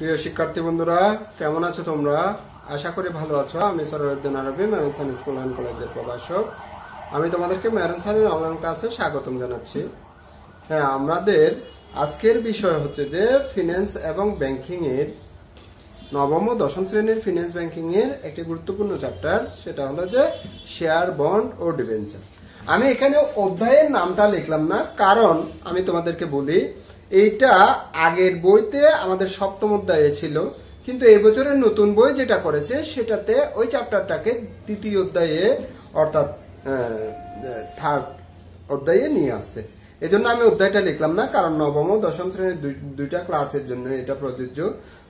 প্রিয় শিক্ষার্থী বন্ধুরা, কেমন আছো তোমরা? আশা করি ভালো আছো। আমি শরওয়ার স্কুল অ্যান্ড কলেজের প্রভাষক। আমি তোমাদেরকে মেরনসানের অনলাইন ক্লাসে স্বাগতম জানাচ্ছি। হ্যাঁ, আমাদের আজকের বিষয় হচ্ছে যে ফিন্যান্স এবং ব্যাংকিং এর নবম ও দশম শ্রেণীর ফিন্যান্স ব্যাংকিং এর একটি গুরুত্বপূর্ণ চ্যাপ্টার, সেটা হলো যে শেয়ার, বন্ড ও ডিবেঞ্চার। আমি এখানে অধ্যায়ের নামটা লিখলাম না, কারণ আমি তোমাদেরকে বলি এইটা আগের বইতে আমাদের সপ্তম অধ্যায়ে ছিল, কিন্তু এই বছরের নতুন বই যেটা করেছে সেটাতে ওই চ্যাপ্টারটাকে তৃতীয় অধ্যায়ে অর্থাৎ থার্ড অধ্যায়ে নিয়ে আসছে। এই জন্য আমি অধ্যায়টা লিখলাম না, কারণ নবম ও দশম শ্রেণীর দুইটা ক্লাসের জন্য এটা প্রযোজ্য।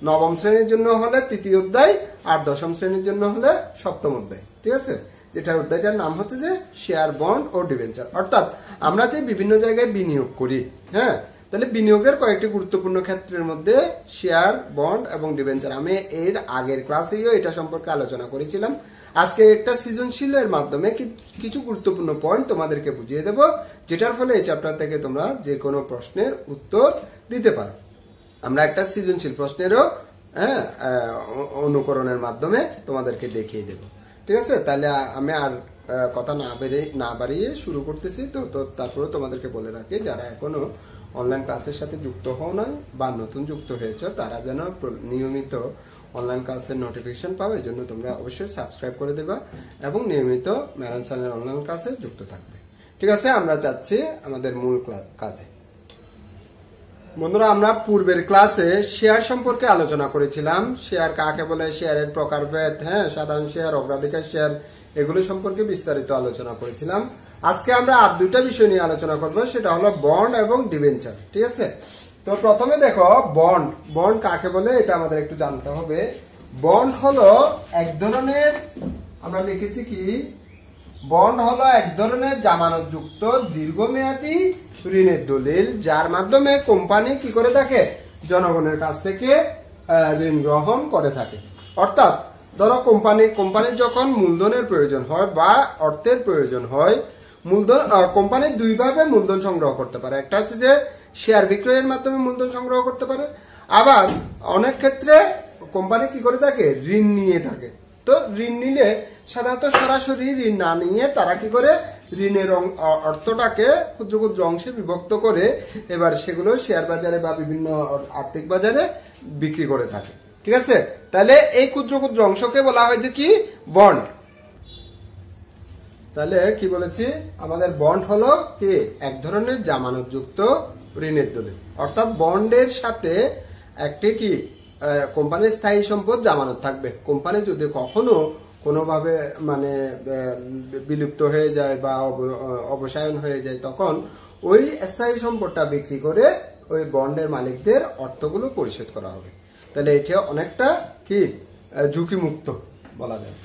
নবম শ্রেণীর জন্য হলে তৃতীয় অধ্যায়, আর দশম শ্রেণীর জন্য হলে সপ্তম অধ্যায়। ঠিক আছে, যেটা অধ্যায়টার নাম হচ্ছে যে শেয়ার, বন্ড ও ডিবেঞ্চার। অর্থাৎ আমরা যে বিভিন্ন জায়গায় বিনিয়োগ করি, হ্যাঁ, তাহলে বিনিয়োগের কয়েকটি গুরুত্বপূর্ণ ক্ষেত্রের মধ্যে শেয়ার, বন্ড এবং ডিবেঞ্চার। আমি এর আগের ক্লাসেও এটা সম্পর্কে আলোচনা করেছিলাম। আজকে একটা সৃজনশীলের মাধ্যমে কিছু গুরুত্বপূর্ণ পয়েন্ট তোমাদেরকে বুঝিয়ে দেব, যেটার ফলে এই চ্যাপ্টার থেকে তোমরা যে কোনো প্রশ্নের উত্তর দিতে পারো। আমরা একটা সৃজনশীল প্রশ্নেরও অনুকরণের মাধ্যমে তোমাদেরকে দেখিয়ে দেব। ঠিক আছে, তাহলে আমি আর কথা না বাড়িয়ে শুরু করতেছি। তো তারপরে তোমাদেরকে বলে রাখি, যারা এখনো অনলাইন ক্লাসের সাথে যুক্ত হও না বা নতুন যুক্ত হয়েছ, তারা যেন নিয়মিত অনলাইন ক্লাসের নোটিফিকেশন পাও। এই জন্য তোমরা অবশ্যই সাবস্ক্রাইব করে দেবা এবং নিয়মিত মেরনসানের অনলাইন ক্লাসে যুক্ত থাকবে। ঠিক আছে, আমরা যাচ্ছি আমাদের মূল কাজে। বন্ধুরা, আমরা পূর্বের ক্লাসে শেয়ার সম্পর্কে আলোচনা করেছিলাম। শেয়ার কাকে বলে, শেয়ারের প্রকারভেদ, হ্যাঁ, সাধারণ শেয়ার, অগ্রাধিকার শেয়ার, এগুলো সম্পর্কে বিস্তারিত আলোচনা করেছিলাম। আজকে আমরা আর দুইটা বিষয় নিয়ে আলোচনা করব, সেটা হলো বন্ড এবং ডিবেঞ্চার। ঠিক আছে, তো প্রথমে দেখো বন্ড। বন্ড কাকে বলে এটা আমাদের একটু জানতে হবে। বন্ড হলো এক ধরনের, আমরা লিখেছি কি, বন্ড হলো এক ধরনের জামানতযুক্ত দীর্ঘমেয়াদী ঋণের দলিল, যার মাধ্যমে কোম্পানি কি করে থাকে, জনগণের কাছ থেকে ঋণ গ্রহণ করে থাকে। অর্থাৎ ধরো কোম্পানির যখন মূলধনের প্রয়োজন হয় বা অর্থের প্রয়োজন হয়, কোম্পানি দুইভাবে মূলধন সংগ্রহ করতে পারে। একটা হচ্ছে যে শেয়ার বিক্রয়ের মাধ্যমে মূলধন সংগ্রহ করতে পারে, আবার অনেক ক্ষেত্রে কোম্পানি কি করে থাকে, ঋণ নিয়ে থাকে। তো ঋণ নিলে সাধারণত সরাসরি ঋণ না নিয়ে তারা কি করে, ঋণের অর্থটাকে ক্ষুদ্র ক্ষুদ্র অংশে বিভক্ত করে এবার সেগুলো শেয়ার বাজারে বা বিভিন্ন আর্থিক বাজারে বিক্রি করে থাকে। ঠিক আছে, তাহলে এই ক্ষুদ্র ক্ষুদ্র অংশকে বলা হয় যে কি, বন্ড। তাহলে কি বলেছি, আমাদের বন্ড হলো কি, এক ধরনের জামানতযুক্ত ঋণের দলিল। অর্থাৎ বন্ডের সাথে একটি কি, কোম্পানির স্থায়ী সম্পদ জামানত থাকবে। কোম্পানি যদি কখনো কোনোভাবে মানে বিলুপ্ত হয়ে যায় বা অবসায়ন হয়ে যায়, তখন ওই স্থায়ী সম্পদটা বিক্রি করে ওই বন্ডের মালিকদের অর্থগুলো পরিশোধ করা হবে। তাহলে এটা অনেকটা কি, ঝুঁকিমুক্ত বলা যায়।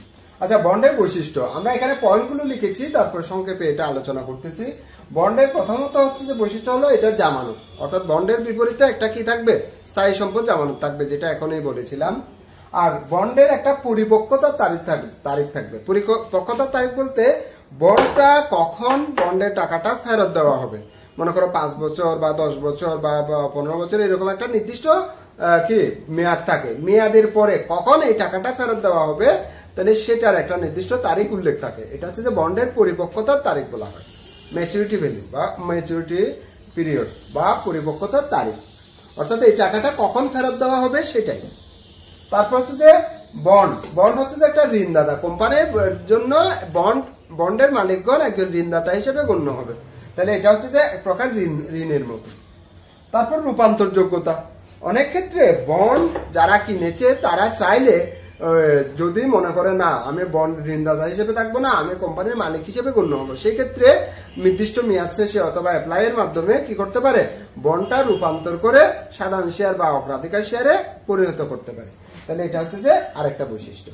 আচ্ছা, বন্ডের বৈশিষ্ট্য আমরা এখানে পয়েন্টগুলো লিখেছি, তারপর সংক্ষেপে এটা আলোচনা করতেছি। বন্ডের প্রথমত হচ্ছে যে বৈশিষ্ট্য হলো এটা জামানত। অর্থাৎ বন্ডের বিপরীতে একটা কি থাকবে, স্থায়ী সম্পদ জামানত থাকবে, যেটা এখনই বলেছিলাম। আর বন্ডের একটা পরিপক্কতার তারিখ থাকবে। পরিপক্কতার তারিখ বলতে বন্ডটা কখন বন্ডের টাকাটা ফেরত দেওয়া হবে। মনে করো 5 বছর বা 10 বছর বা 15 বছর, এরকম একটা নির্দিষ্ট কি মেয়াদ থাকে। মেয়াদের পরে কখন এই টাকাটা ফেরত দেওয়া হবে, তাহলে সেটার একটা নির্দিষ্ট তারিখ উল্লেখ থাকে। এটা হচ্ছে যে বন্ডের পরিপক্কতার তারিখ বলা হয়, ম্যাচুরিটি ভ্যালু বা ম্যাচুরিটি পিরিয়ড বা পরিপক্কতার তারিখ। অর্থাৎ এই টাকাটা কখন ফেরত দেওয়া হবে সেটাই। তারপর হচ্ছে যে বন্ড। বন্ড হচ্ছে যে একটা ঋণদাতা। কোম্পানির জন্য বন্ডের মালিকগণ একজন ঋণদাতা হিসেবে গণ্য হবে। তাহলে এটা হচ্ছে যে এক প্রকার ঋণের মতো। তারপর রূপান্তর যোগ্যতা। অনেক ক্ষেত্রে বন্ড যারা কিনেছে তারা চাইলে, যদি মনে করে না আমি বন্ড ঋণদাতা হিসেবে থাকবো না, আমি কোম্পানির মালিক হিসেবে গণ্য হবো, সেই ক্ষেত্রে নির্দিষ্ট মেয়াদ শেষে অথবা অ্যাপ্লাইয়ের মাধ্যমে কি করতে পারে, বন্ডটা রূপান্তর করে সাধারণ শেয়ার বা অগ্রাধিকার শেয়ারে পরিণত করতে পারে। তাহলে এটা হচ্ছে যে আরেকটা বৈশিষ্ট্য।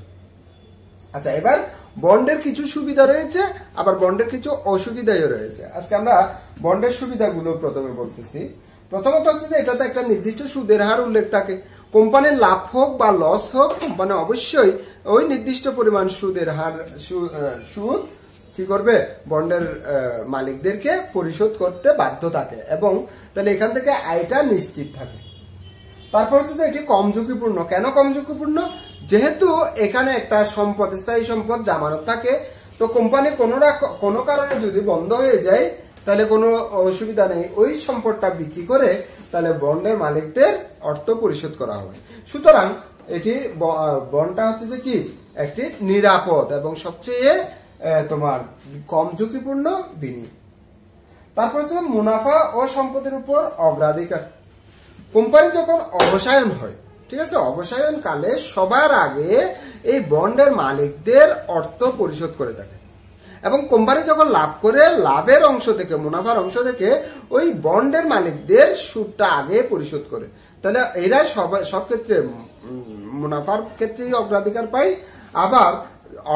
আচ্ছা, এবার বন্ডের কিছু সুবিধা রয়েছে, আবার বন্ডের কিছু অসুবিধাও রয়েছে। আজকে আমরা বন্ডের সুবিধাগুলো প্রথমে বলতেছি। প্রথমত হচ্ছে যে এটাতে একটা নির্দিষ্ট সুদের হার উল্লেখ থাকে। কোম্পানির লাভ হোক বা লস হোক, কোম্পানি অবশ্যই ওই নির্দিষ্ট পরিমাণ সুদের হার সুদ কি করবে, বন্ডের মালিকদেরকে পরিশোধ করতে বাধ্য থাকে, এবং তাহলে এখান থেকে আয়টা নিশ্চিত থাকে। তারপর হচ্ছে যে এটি কম ঝুঁকিপূর্ণ। কেন কম ঝুঁকিপূর্ণ? যেহেতু এখানে একটা সম্পদ, স্থায়ী সম্পদ জামানত থাকে, তো কোম্পানি কোনো কারণে যদি বন্ধ হয়ে যায় তাহলে কোনো অসুবিধা নেই, ওই সম্পদটা বিক্রি করে তাহলে বন্ডের মালিকদের অর্থ পরিশোধ করা হবে। সুতরাং এটি বন্ডটা হচ্ছে যে কি একটি নিরাপদ এবং সবচেয়ে তোমার কম ঝুঁকিপূর্ণ বিনিয়োগ। তারপর হচ্ছে মুনাফা ও সম্পদের উপর অগ্রাধিকার। কোম্পানি যখন অবসায়ন হয়, ঠিক আছে, অবসায়ন কালে সবার আগে এই বন্ডের মালিকদের অর্থ পরিশোধ করে থাকে এবং কোম্পানি যখন লাভ করে লাভের অংশ থেকে, মুনাফার অংশ থেকে ওই বন্ডের মালিকদের সুদটা আগে পরিশোধ করে। তাহলে এরা সব ক্ষেত্রে মুনাফার ক্ষেত্রেই অগ্রাধিকার পায়, আবার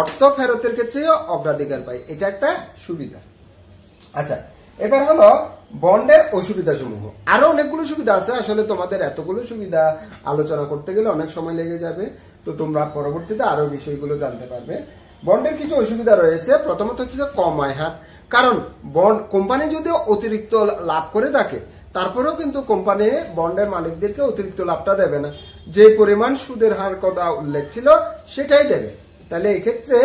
অর্থ ফেরতের ক্ষেত্রেও অগ্রাধিকার পায়। এটা একটা সুবিধা। আচ্ছা, এবার হলো বন্ডের অসুবিধা সমূহ। আরো অনেকগুলো সুবিধা আছে, আসলে তোমাদের এতগুলো সুবিধা আলোচনা করতে গেলে অনেক সময় লেগে যাবে, তো তোমরা পরবর্তীতে আরো বিষয়গুলো জানতে পারবে। বন্ডের কিছু অসুবিধা রয়েছে। প্রথমত হচ্ছে যে কম আয় হার, কারণ বন্ড কোম্পানি যদি অতিরিক্ত লাভ করে থাকে তারপরেও কিন্তু কোম্পানি বন্ডের মালিকদেরকে অতিরিক্ত লাভটা দেবে না, যে পরিমাণ সুদের হার কথা উল্লেখ ছিল সেটাই দেবে। তাহলে এক্ষেত্রে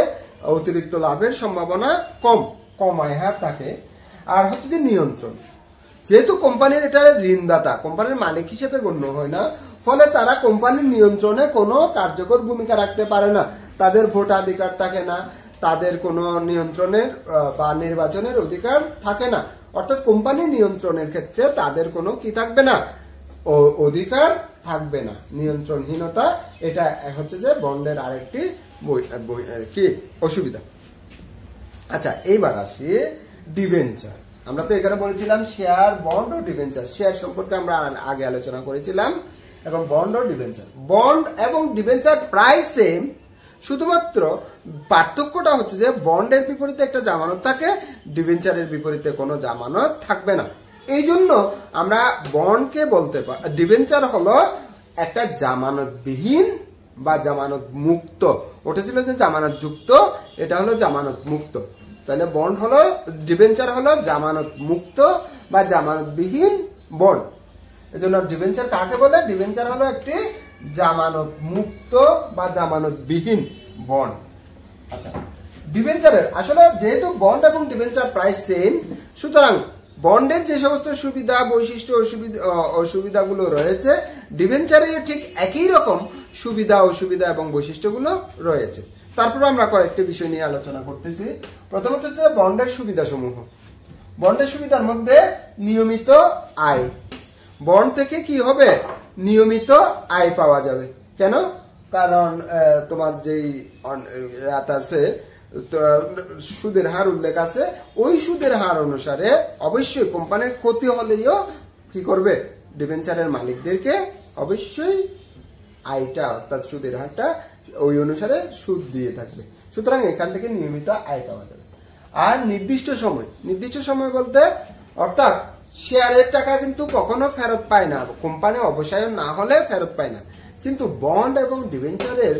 অতিরিক্ত লাভের সম্ভাবনা কম আয় হার থাকে। আর হচ্ছে যে নিয়ন্ত্রণ, যেহেতু কোম্পানির এটা ঋণদাতা, কোম্পানির মালিক হিসেবে গণ্য হয় না, ফলে তারা কোম্পানির নিয়ন্ত্রণে কোনো কার্যকর ভূমিকা রাখতে পারে না। তাদের ভোটাধিকার থাকে না, তাদের কোনো নিয়ন্ত্রণের বা নির্বাচনের অধিকার থাকে না। অর্থাৎ কোম্পানি নিয়ন্ত্রণের ক্ষেত্রে তাদের কোনো কি থাকবে না, অধিকার থাকবে না, নিয়ন্ত্রণহীনতা। এটা হচ্ছে যে বন্ডের আরেকটি কি অসুবিধা। আচ্ছা, এইবার আসি ডিবেঞ্চার। আমরা তো এখানে বলেছিলাম শেয়ার, বন্ড ও ডিবেঞ্চার। শেয়ার সম্পর্কে আমরা আগে আলোচনা করেছিলাম, এবং বন্ড ও ডিবেঞ্চার। বন্ড এবং ডিবেঞ্চার প্রায় সেম, শুধুমাত্র পার্থক্যটা হচ্ছে যে বন্ডের বিপরীতে একটা জামানত থাকে, ডিবেঞ্চারের বিপরীতে কোনো জামানত থাকবে না। এই জন্য আমরা বন্ডকে বলতে পারি, ডিবেঞ্চার হলো একটা জামানতবিহীন বা জামানত মুক্ত। ওটা ছিল যে জামানত যুক্ত, এটা হলো জামানত মুক্ত। তাহলে বন্ড হলো, ডিবেঞ্চার হলো জামানত মুক্ত বা জামানতবিহীন বন্ড। এজন্য ডিবেঞ্চার কাকে বলে? ডিবেঞ্চার হলো একটি জামানত মুক্ত বা জামানতবিহীন বন্ড। আচ্ছা, ডিবেঞ্চারের আসলে যেহেতু বন্ড এবং ডিবেঞ্চার প্রায় সেম, সুতরাং বন্ডের যে সমস্ত সুবিধা, বৈশিষ্ট্য, অসুবিধাগুলো রয়েছে, ডিবেঞ্চারের ঠিক একই রকম সুবিধা, অসুবিধা এবং বৈশিষ্ট্যগুলো রয়েছে। তারপর আমরা কয়েকটি বিষয় নিয়ে আলোচনা করতেছি। প্রথমত হচ্ছে বন্ডের সুবিধা সমূহ। বন্ডের সুবিধার মধ্যে নিয়মিত আয়। বন্ড থেকে কি হবে? নিয়মিত আয় পাওয়া যাবে। কেন? কারণ তোমার যেই আছে সুদের হার উল্লেখ আছে, ওই সুদের হার অনুসারে অবশ্যই কোম্পানির ক্ষতি হলেও কি করবে? ডিবেঞ্চারের মালিকদেরকে অবশ্যই আয়টা, অর্থাৎ সুদের হারটা ওই অনুসারে সুদ দিয়ে থাকবে। সুতরাং এখান থেকে নিয়মিত আয় পাওয়া যাবে। আর নির্দিষ্ট সময় বলতে অর্থাৎ শেয়ারের টাকা কিন্তু কখনো ফেরত পায় না, কোম্পানি অবসায়ন না হলে ফেরত পায় না। কিন্তু বন্ড এবং ডিবেঞ্চারের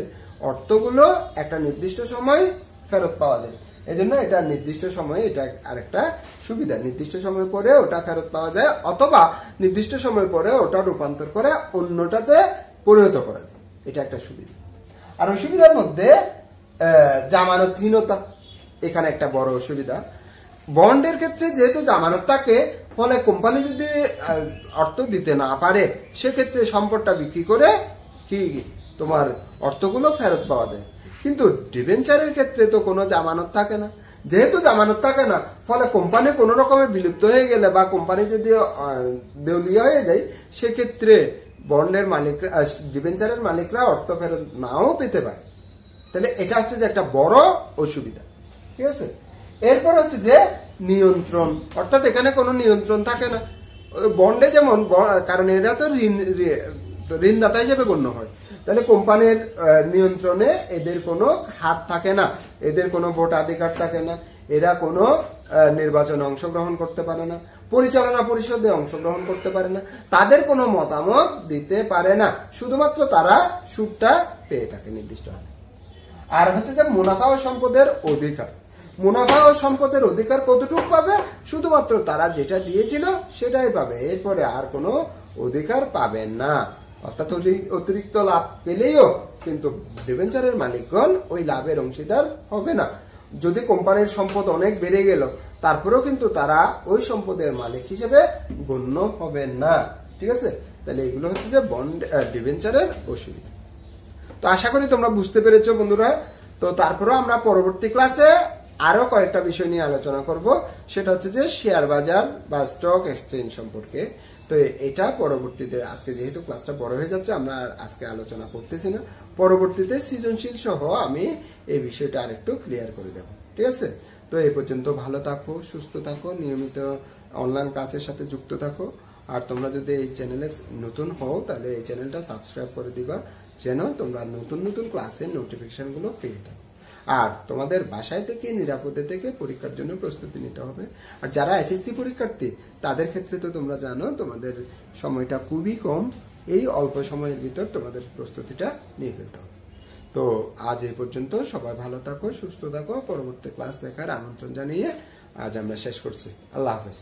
অর্থগুলো একটা নির্দিষ্ট সময় ফেরত পাওয়া যায়। এজন্য এটা নির্দিষ্ট সময়ে, এটা আরেকটা সুবিধা। নির্দিষ্ট সময় পরে ওটা ফেরত পাওয়া যায়, অথবা নির্দিষ্ট সময় পরে ওটা রূপান্তর করে অন্যটাতে পরিণত করা যায়। এটা একটা সুবিধা। আর অসুবিধার মধ্যে জামানতহীনতা এখানে একটা বড় অসুবিধা। বন্ডের ক্ষেত্রে যেহেতু জামানত থাকে, ফলে কোম্পানি যদি অর্থ দিতে না পারে, সেক্ষেত্রে সম্পদটা বিক্রি করে কি তোমার অর্থগুলো ফেরত পাওয়া যায়। কিন্তু ডিবেঞ্চারের ক্ষেত্রে তো কোনো জামানত থাকে না। যেহেতু জামানত থাকে না, ফলে কোম্পানি কোনো রকমের বিলুপ্ত হয়ে গেলে বা কোম্পানি যদি দেউলিয়া হয়ে যায়, সেক্ষেত্রে বন্ডের মালিকরা, ডিবেঞ্চারের মালিকরা অর্থ ফেরত নাও পেতে পারে। তাহলে এটা হচ্ছে যে একটা বড় অসুবিধা। ঠিক আছে, এরপর হচ্ছে যে নিয়ন্ত্রণ, অর্থাৎ এখানে কোনো নিয়ন্ত্রণ থাকে না বন্ডে। যেমন কারণ এরা তো ঋণদাতা হিসেবে গণ্য হয়, তাহলে কোম্পানির নিয়ন্ত্রণে এদের কোনো হাত থাকে না, এদের কোনো ভোটাধিকার থাকে না, এরা কোনো নির্বাচনে অংশগ্রহণ করতে পারে না, পরিচালনা পরিষদে অংশগ্রহণ করতে পারে না, তাদের কোনো মতামত দিতে পারে না, শুধুমাত্র তারা সুদটা পেয়ে থাকে নির্দিষ্ট হারে। আর হচ্ছে যে মুনাফা ও সম্পদের অধিকার। মুনাফা ও সম্পদের অধিকার কতটুকু পাবে? শুধুমাত্র তারা যেটা দিয়েছিল সেটাই পাবে, এরপরে আর কোনো অধিকার পাবে না। অর্থাৎ অতিরিক্ত লাভ পেলেও কিন্তু ডিবেঞ্চারের মালিকগণ ওই লাভের অংশীদার হবে না। যদি কোম্পানির সম্পদ অনেক বেড়ে গেল তারপরেও কিন্তু তারা ওই সম্পদের মালিক হিসেবে গণ্য হবে না। ঠিক আছে, তাহলে এগুলো হচ্ছে যে বন্ড ডিবেঞ্চারের অসুবিধা। তো আশা করি তোমরা বুঝতে পেরেছো বন্ধুরা। তো তারপরেও আমরা পরবর্তী ক্লাসে আরো কয়েকটা বিষয় নিয়ে আলোচনা করব, সেটা হচ্ছে যে শেয়ার বাজার বা স্টক এক্সচেঞ্জ সম্পর্কে। তো এটা পরবর্তীতে, আজকে যেহেতু ক্লাসটা বড় হয়ে যাচ্ছে আমরা আজকে আলোচনা করতেছি না, পরবর্তীতে সৃজনশীল সহ আমি এই বিষয়টা আরেকটু ক্লিয়ার করে দেব। ঠিক আছে, তো এই পর্যন্ত ভালো থাকো, সুস্থ থাকো, নিয়মিত অনলাইন ক্লাসের সাথে যুক্ত থাকো। আর তোমরা যদি এই চ্যানেলে নতুন হও তাহলে এই চ্যানেলটা সাবস্ক্রাইব করে দিবা, যেন তোমরা নতুন নতুন ক্লাসের নোটিফিকেশন গুলো পেয়ে থাকো। আর তোমাদের বাসায় থেকে নিরাপদে থেকে পরীক্ষার জন্য প্রস্তুতি নিতে হবে। আর যারা এসএসসি পরীক্ষার্থী তাদের ক্ষেত্রে তো তোমরা জানো তোমাদের সময়টা খুবই কম, এই অল্প সময়ের ভিতর তোমাদের প্রস্তুতিটা নিয়ে ফেলতে হবে। তো আজ এই পর্যন্ত, সবাই ভালো থাকো, সুস্থ থাকো। পরবর্তী ক্লাস দেখার আমন্ত্রণ জানিয়ে আজ আমরা শেষ করছি। আল্লাহ হাফেজ।